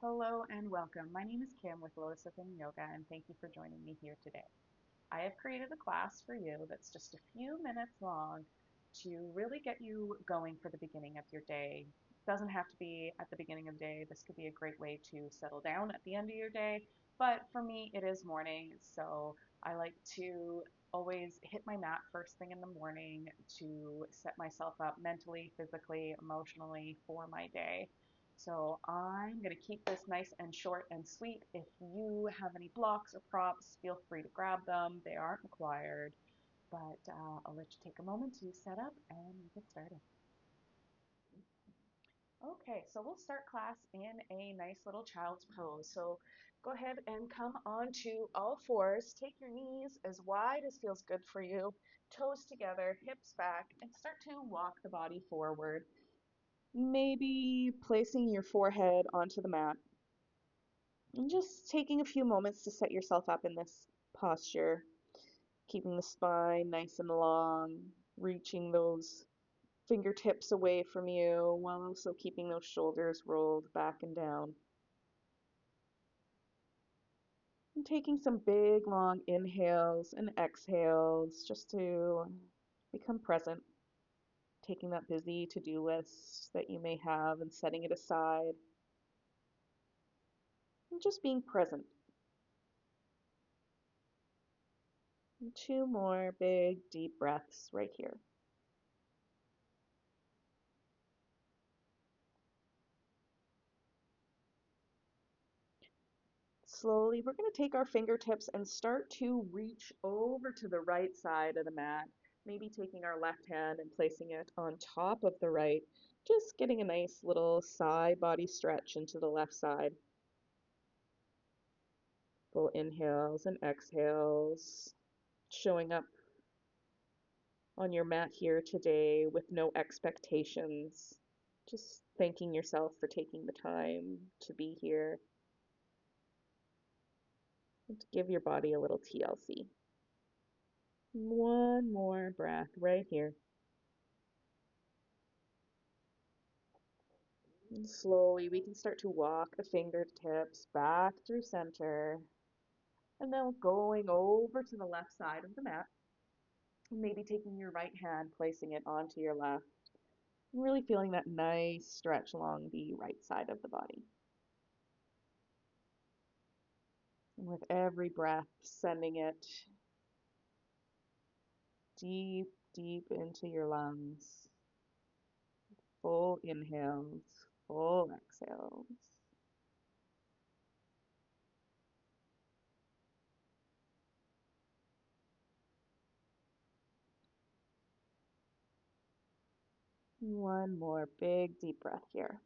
Hello and welcome. My name is Kim with Lotus Within Yoga, and thank you for joining me here today. I have created a class for you that's just a few minutes long to really get you going for the beginning of your day. It doesn't have to be at the beginning of the day. This could be a great way to settle down at the end of your day. But for me, it is morning, so I like to always hit my mat first thing in the morning to set myself up mentally, physically, emotionally for my day. So I'm going to keep this nice and short and sweet. If you have any blocks or props, feel free to grab them. They aren't required, but I'll let you take a moment to set up and we get started. Okay, so we'll start class in a nice little child's pose. So go ahead and come onto all fours. Take your knees as wide as feels good for you, toes together, hips back, and start to walk the body forward. Maybe placing your forehead onto the mat and just taking a few moments to set yourself up in this posture, keeping the spine nice and long, reaching those fingertips away from you while also keeping those shoulders rolled back and down. And taking some big long inhales and exhales just to become present, taking that busy to-do list that you may have and setting it aside, and just being present. And two more big deep breaths right here. Slowly, we're going to take our fingertips and start to reach over to the right side of the mat, maybe taking our left hand and placing it on top of the right, just getting a nice little side body stretch into the left side. Full inhales and exhales, showing up on your mat here today with no expectations, just thanking yourself for taking the time to be here and to give your body a little TLC. One more breath right here. And slowly we can start to walk the fingertips back through center. And then going over to the left side of the mat. Maybe taking your right hand, placing it onto your left. And really feeling that nice stretch along the right side of the body. And with every breath, sending it deep, deep into your lungs. Full inhales, full exhales. One more big deep breath here.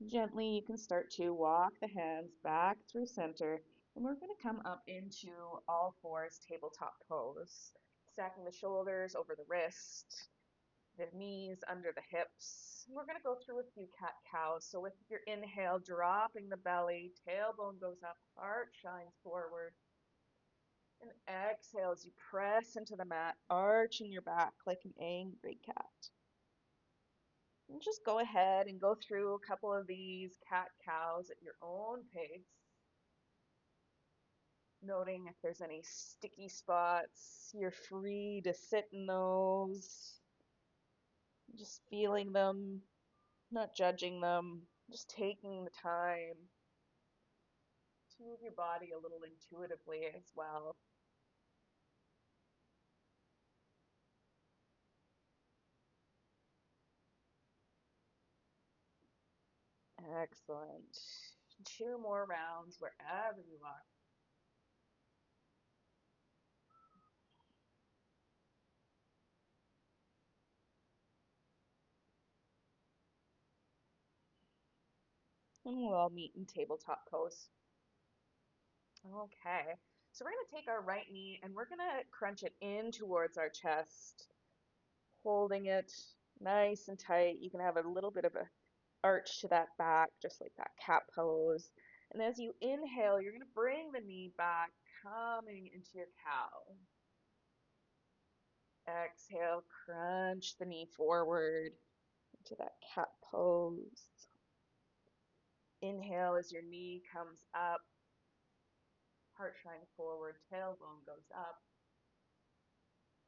Gently, you can start to walk the hands back through center, and we're going to come up into all fours tabletop pose, stacking the shoulders over the wrist, the knees under the hips. We're going to go through a few cat-cows. So with your inhale, dropping the belly, tailbone goes up, heart shines forward. And exhale as you press into the mat, arching your back like an angry cat. And just go ahead and go through a couple of these cat-cows at your own pace, noting if there's any sticky spots. You're free to sit in those, just feeling them, not judging them, just taking the time to move your body a little intuitively as well. Excellent. Two more rounds wherever you are. And we'll all meet in tabletop pose. Okay, so we're going to take our right knee and we're going to crunch it in towards our chest, holding it nice and tight. You can have a little bit of a arch to that back, just like that cat pose. And as you inhale, you're going to bring the knee back, coming into your cow. Exhale, crunch the knee forward. to that cat pose. Inhale as your knee comes up, heart shine forward, tailbone goes up.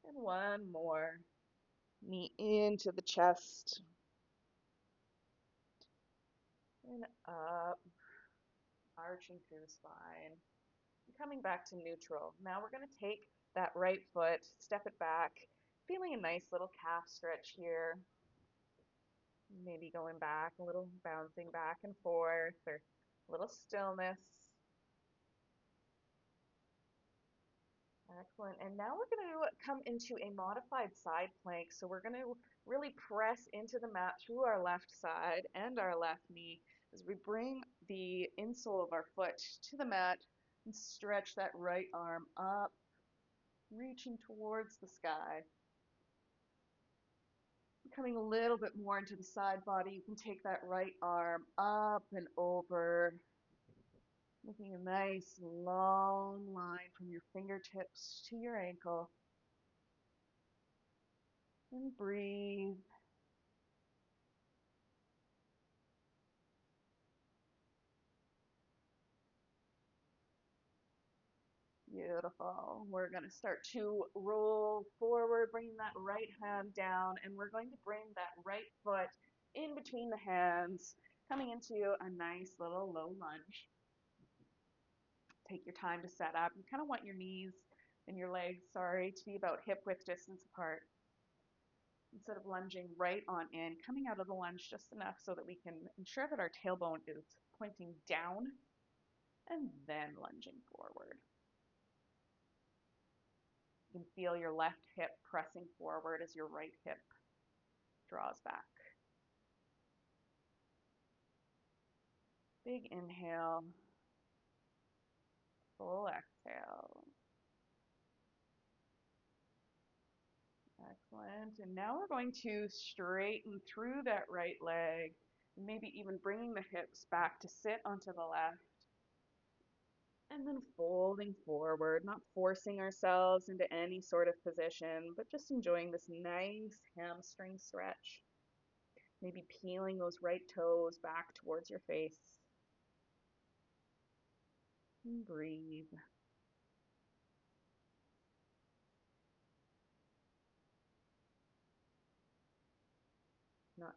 And one more. Knee into the chest and up, arching through the spine. Coming back to neutral. Now we're going to take that right foot, step it back, feeling a nice little calf stretch here. Maybe going back a little, bouncing back and forth, or a little stillness. Excellent. And now we're going to come into a modified side plank. So we're going to really press into the mat through our left side and our left knee as we bring the insole of our foot to the mat and stretch that right arm up, reaching towards the sky. Coming a little bit more into the side body, you can take that right arm up and over, making a nice long line from your fingertips to your ankle. And breathe. Beautiful. We're going to start to roll forward, bringing that right hand down, and we're going to bring that right foot in between the hands, coming into a nice little low lunge. Take your time to set up. You kind of want your knees and your legs, to be about hip width distance apart. Instead of lunging right on in, coming out of the lunge just enough so that we can ensure that our tailbone is pointing down and then lunging forward. You can feel your left hip pressing forward as your right hip draws back. Big inhale, full exhale. Excellent. And now we're going to straighten through that right leg, maybe even bringing the hips back to sit onto the left. And then folding forward, not forcing ourselves into any sort of position, but just enjoying this nice hamstring stretch. Maybe peeling those right toes back towards your face. And breathe. Not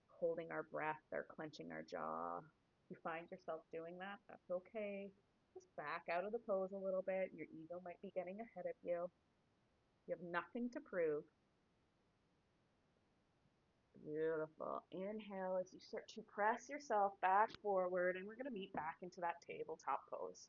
holding our breath or clenching our jaw. If you find yourself doing that, that's okay. Just back out of the pose a little bit. Your ego might be getting ahead of you. You have nothing to prove. Beautiful. Inhale as you start to press yourself back forward, and we're going to meet back into that tabletop pose.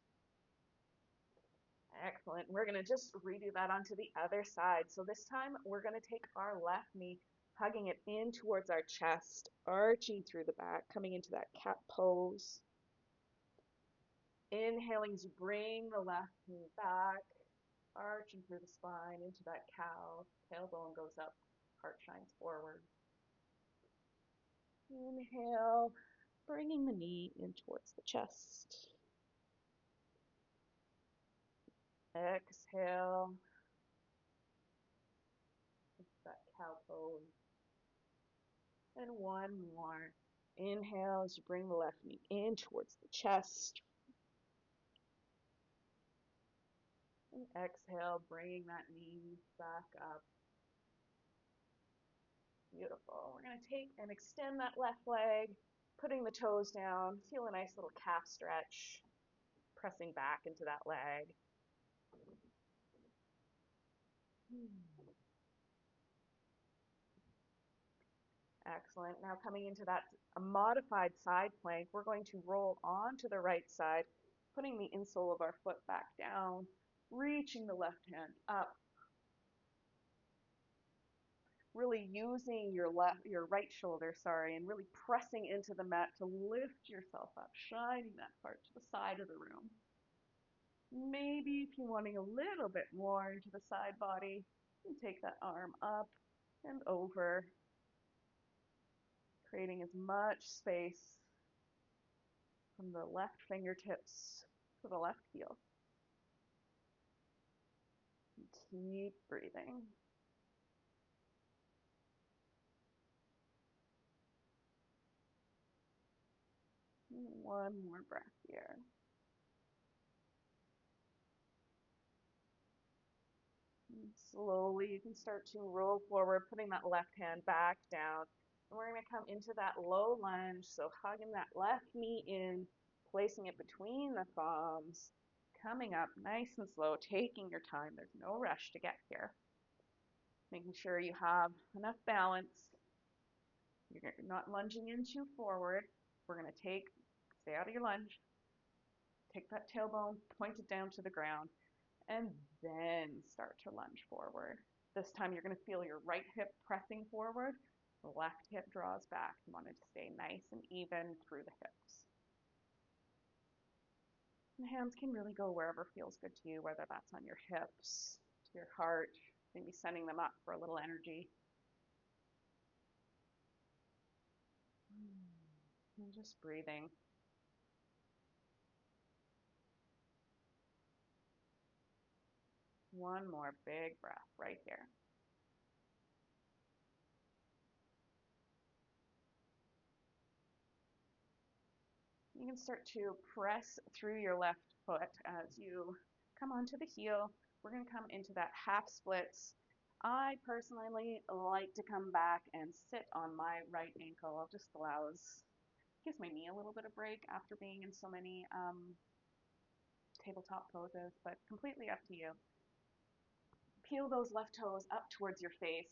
Excellent. We're going to just redo that onto the other side. So this time we're going to take our left knee, hugging it in towards our chest, arching through the back, coming into that cat pose. Inhaling as you bring the left knee back, arching through the spine into that cow. Tailbone goes up, heart shines forward. Inhale, bringing the knee in towards the chest. Exhale, into that cow pose. And one more. Inhale as you bring the left knee in towards the chest. And exhale, bringing that knee back up. Beautiful. We're going to take and extend that left leg, putting the toes down. Feel a nice little calf stretch, pressing back into that leg. Excellent. Now coming into that modified side plank, we're going to roll onto the right side, putting the insole of our foot back down, reaching the left hand up, really using your right shoulder, and really pressing into the mat to lift yourself up, shining that part to the side of the room. Maybe if you're wanting a little bit more into the side body, you can take that arm up and over, creating as much space from the left fingertips to the left heel. And keep breathing. One more breath here. And slowly, you can start to roll forward, putting that left hand back down. And we're going to come into that low lunge, so hugging that left knee in, placing it between the thumbs, coming up nice and slow, taking your time. There's no rush to get here. Making sure you have enough balance. You're not lunging in too forward. We're going to stay out of your lunge, take that tailbone, point it down to the ground, and then start to lunge forward. This time you're going to feel your right hip pressing forward, the left hip draws back. You want it to stay nice and even through the hips. The hands can really go wherever feels good to you, whether that's on your hips, to your heart, maybe sending them up for a little energy. And just breathing. One more big breath right here. You can start to press through your left foot as you come onto the heel. We're going to come into that half splits. I personally like to come back and sit on my right ankle. It just gives my knee a little bit of break after being in so many tabletop poses, but completely up to you. Peel those left toes up towards your face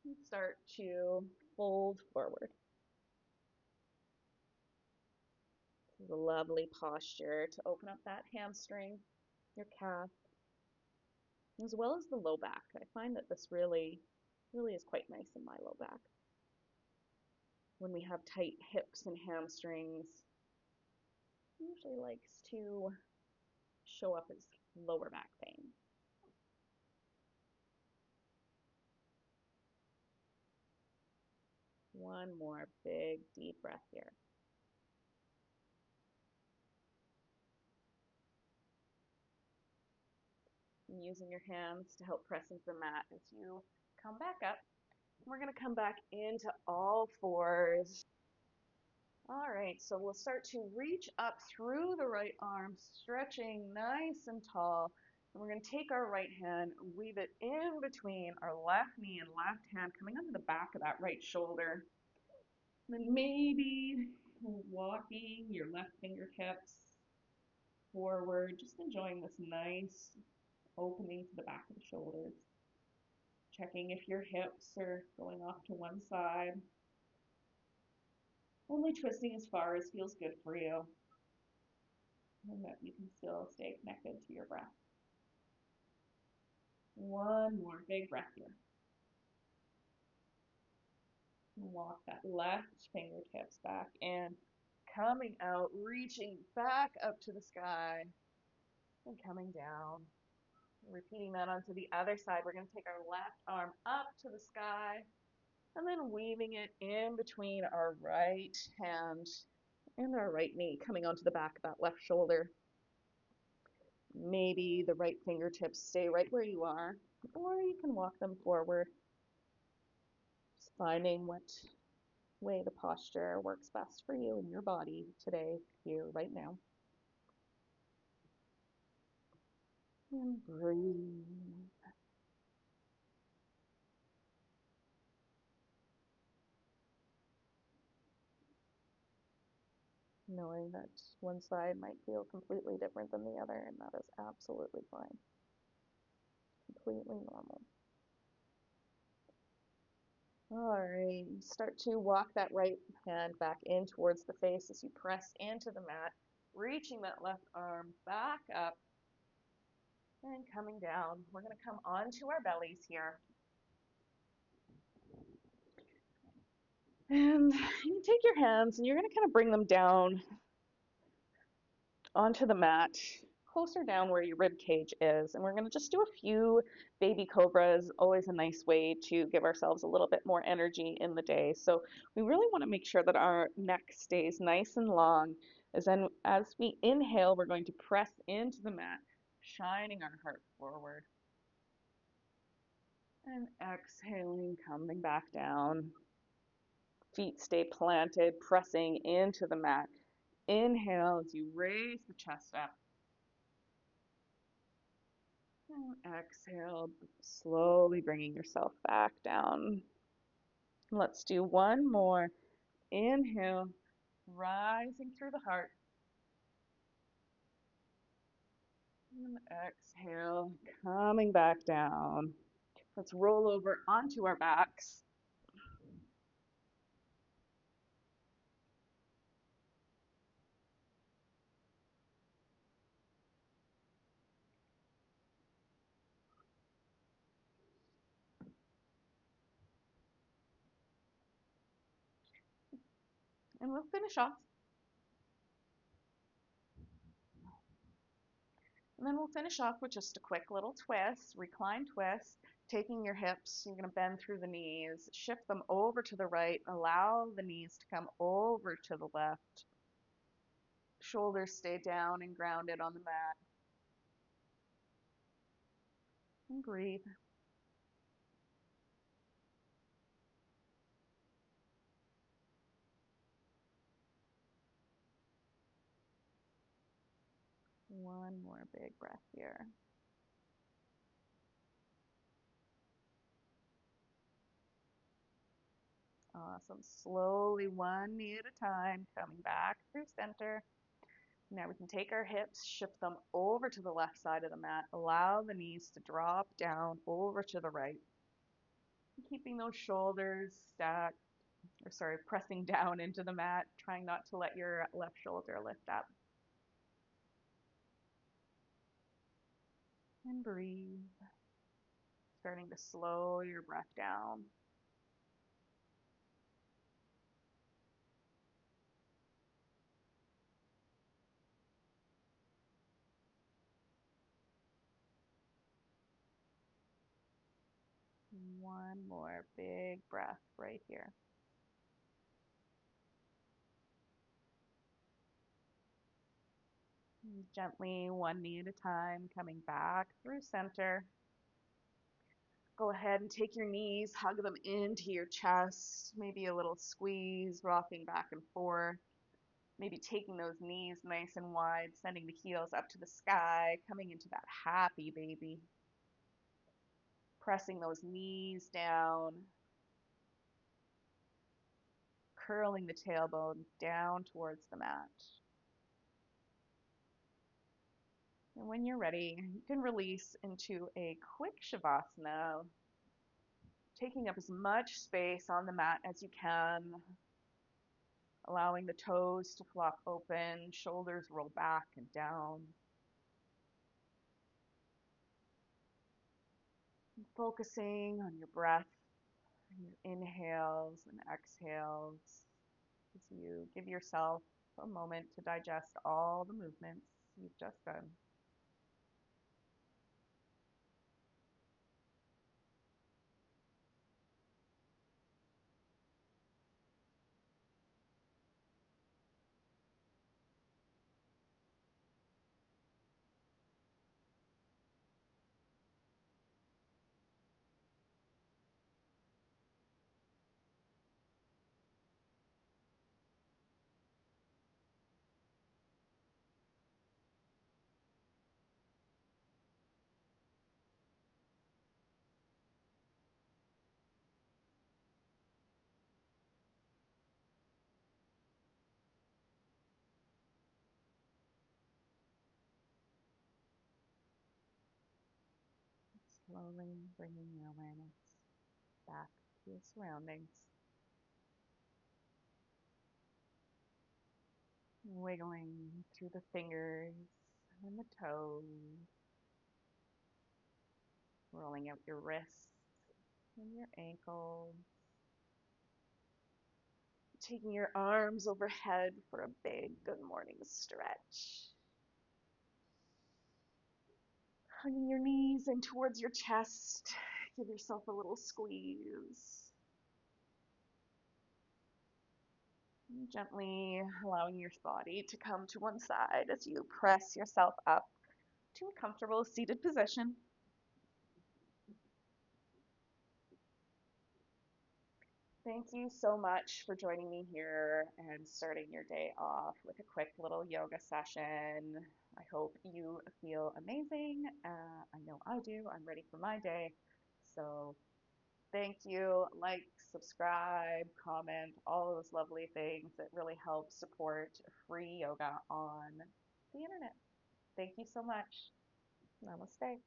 and start to fold forward. This is a lovely posture to open up that hamstring, your calf, as well as the low back. I find that this really is quite nice in my low back. When we have tight hips and hamstrings, it usually likes to show up as lower back pain. One more big deep breath here. And using your hands to help press into the mat as you come back up. We're going to come back into all fours. All right, so we'll start to reach up through the right arm, stretching nice and tall. And we're going to take our right hand, weave it in between our left knee and left hand, coming onto the back of that right shoulder. And then maybe walking your left fingertips forward, just enjoying this nice opening to the back of the shoulders. Checking if your hips are going off to one side. Only twisting as far as feels good for you, and that you can still stay connected to your breath. One more big breath here. Walk that left fingertips back in, coming out, reaching back up to the sky, and coming down. Repeating that onto the other side. We're going to take our left arm up to the sky, and then weaving it in between our right hand and our right knee, coming onto the back of that left shoulder. Maybe the right fingertips stay right where you are, or you can walk them forward. Just finding what way the posture works best for you and your body today, here, right now. And breathe. Knowing that one side might feel completely different than the other, and that is absolutely fine. Completely normal. All right, start to walk that right hand back in towards the face as you press into the mat, reaching that left arm back up and coming down. We're going to come onto our bellies here. And you can take your hands and you're going to kind of bring them down onto the mat, closer down where your rib cage is. And we're going to just do a few baby cobras, always a nice way to give ourselves a little bit more energy in the day. So we really want to make sure that our neck stays nice and long. As we inhale, we're going to press into the mat, shining our heart forward. And exhaling, coming back down. Feet stay planted, pressing into the mat. Inhale as you raise the chest up. And exhale, slowly bringing yourself back down. Let's do one more. Inhale, rising through the heart. And exhale, coming back down. Let's roll over onto our backs. And we'll finish off. And then we'll finish off with just a quick little twist, recline twist, taking your hips. You're going to bend through the knees, shift them over to the right, allow the knees to come over to the left. Shoulders stay down and grounded on the mat. And breathe. One more big breath here. Awesome. Slowly, one knee at a time, coming back through center. Now we can take our hips, shift them over to the left side of the mat. Allow the knees to drop down over to the right. Keeping those shoulders stacked, or sorry, pressing down into the mat, trying not to let your left shoulder lift up. And breathe. Starting to slow your breath down. One more big breath right here. Gently, one knee at a time, coming back through center. Go ahead and take your knees, hug them into your chest, maybe a little squeeze, rocking back and forth. Maybe taking those knees nice and wide, sending the heels up to the sky, coming into that happy baby. Pressing those knees down, curling the tailbone down towards the mat. And when you're ready, you can release into a quick shavasana, taking up as much space on the mat as you can, allowing the toes to flop open, shoulders roll back and down. And focusing on your breath, your inhales and exhales as you give yourself a moment to digest all the movements you've just done. Slowly bringing your awareness back to your surroundings. Wiggling through the fingers and the toes. Rolling out your wrists and your ankles. Taking your arms overhead for a big good morning stretch. Hugging your knees in towards your chest. Give yourself a little squeeze. Gently allowing your body to come to one side as you press yourself up to a comfortable seated position. Thank you so much for joining me here and starting your day off with a quick little yoga session. I hope you feel amazing. I know I do. I'm ready for my day. So, thank you. Like, subscribe, comment, all of those lovely things that really help support free yoga on the internet. Thank you so much. Namaste.